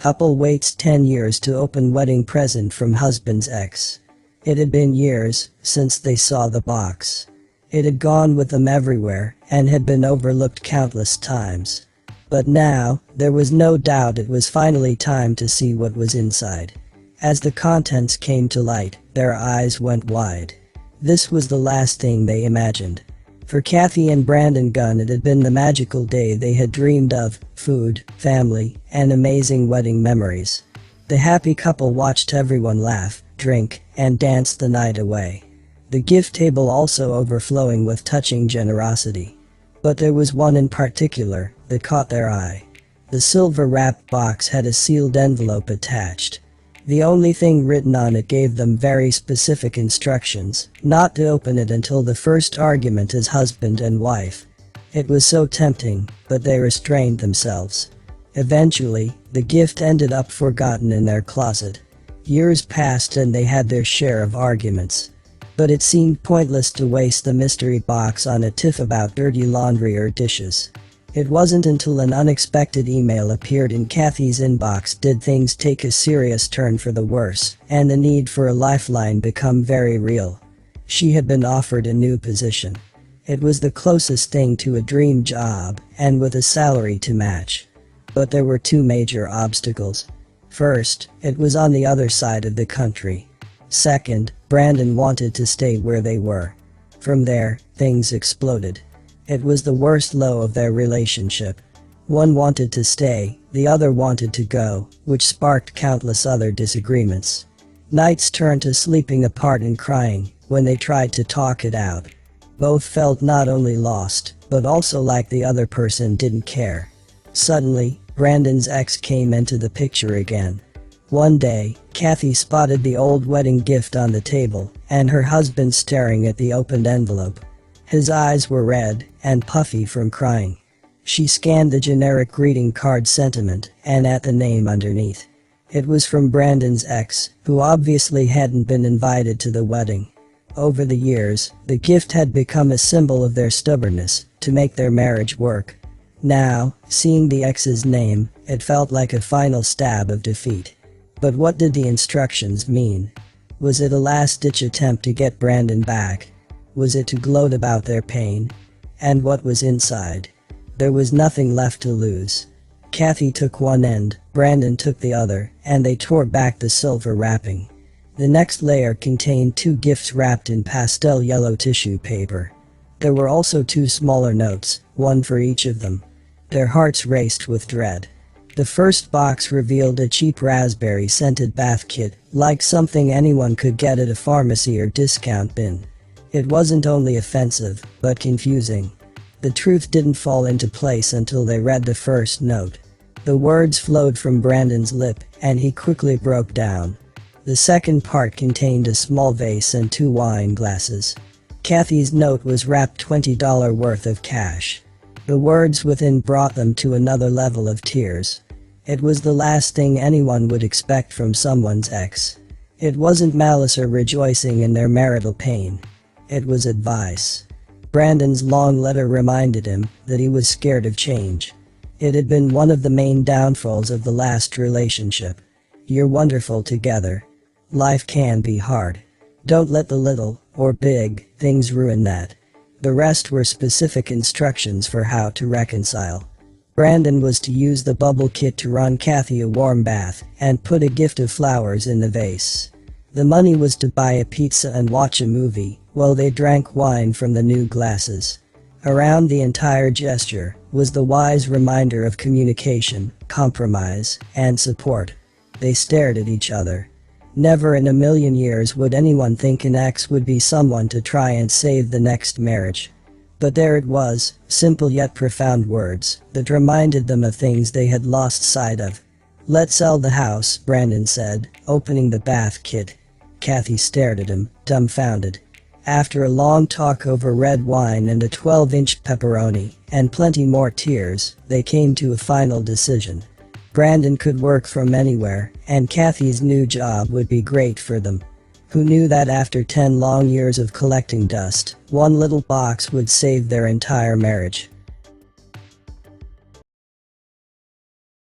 Couple waits 10 years to open wedding present from husband's ex. It had been years since they saw the box. It had gone with them everywhere and had been overlooked countless times. But now, there was no doubt it was finally time to see what was inside. As the contents came to light, their eyes went wide. This was the last thing they imagined. For Kathy and Brandon Gunn, it had been the magical day they had dreamed of: food, family, and amazing wedding memories. The happy couple watched everyone laugh, drink, and dance the night away. The gift table also overflowing with touching generosity. But there was one in particular that caught their eye. The silver-wrapped box had a sealed envelope attached. The only thing written on it gave them very specific instructions not to open it until the first argument as husband and wife. It was so tempting, but they restrained themselves. Eventually, the gift ended up forgotten in their closet. Years passed and they had their share of arguments. But it seemed pointless to waste the mystery box on a tiff about dirty laundry or dishes. It wasn't until an unexpected email appeared in Kathy's inbox did things take a serious turn for the worse, and the need for a lifeline become very real. She had been offered a new position. It was the closest thing to a dream job, and with a salary to match. But there were two major obstacles. First, it was on the other side of the country. Second, Brandon wanted to stay where they were. From there, things exploded. It was the worst low of their relationship. One wanted to stay, the other wanted to go, which sparked countless other disagreements. Nights turned to sleeping apart and crying when they tried to talk it out. Both felt not only lost, but also like the other person didn't care. Suddenly, Brandon's ex came into the picture again. One day, Kathy spotted the old wedding gift on the table, and her husband staring at the opened envelope. His eyes were red and puffy from crying. She scanned the generic greeting card sentiment and at the name underneath. It was from Brandon's ex, who obviously hadn't been invited to the wedding. Over the years, the gift had become a symbol of their stubbornness to make their marriage work. Now, seeing the ex's name, it felt like a final stab of defeat. But what did the instructions mean? Was it a last-ditch attempt to get Brandon back? Was it to gloat about their pain? And what was inside? There was nothing left to lose. Kathy took one end, Brandon took the other, and they tore back the silver wrapping. The next layer contained two gifts wrapped in pastel yellow tissue paper. There were also two smaller notes, one for each of them. Their hearts raced with dread. The first box revealed a cheap raspberry-scented bath kit, like something anyone could get at a pharmacy or discount bin. It wasn't only offensive, but confusing. The truth didn't fall into place until they read the first note. The words flowed from Brandon's lip, and he quickly broke down. The second part contained a small vase and two wine glasses. Kathy's note was wrapped $20 worth of cash. The words within brought them to another level of tears. It was the last thing anyone would expect from someone's ex. It wasn't malice or rejoicing in their marital pain. It was advice. Brandon's long letter reminded him that he was scared of change. It had been one of the main downfalls of the last relationship. You're wonderful together. Life can be hard. Don't let the little, or big, things ruin that. The rest were specific instructions for how to reconcile. Brandon was to use the bubble kit to run Kathy a warm bath and put a gift of flowers in the vase. The money was to buy a pizza and watch a movie while they drank wine from the new glasses. Around the entire gesture was the wise reminder of communication, compromise, and support. They stared at each other. Never in a million years would anyone think an ex would be someone to try and save the next marriage. But there it was, simple yet profound words that reminded them of things they had lost sight of. "Let's sell the house," Brandon said, opening the bath kit. Kathy stared at him, dumbfounded. After a long talk over red wine and a 12-inch pepperoni, and plenty more tears, they came to a final decision. Brandon could work from anywhere, and Kathy's new job would be great for them. Who knew that after 10 long years of collecting dust, one little box would save their entire marriage?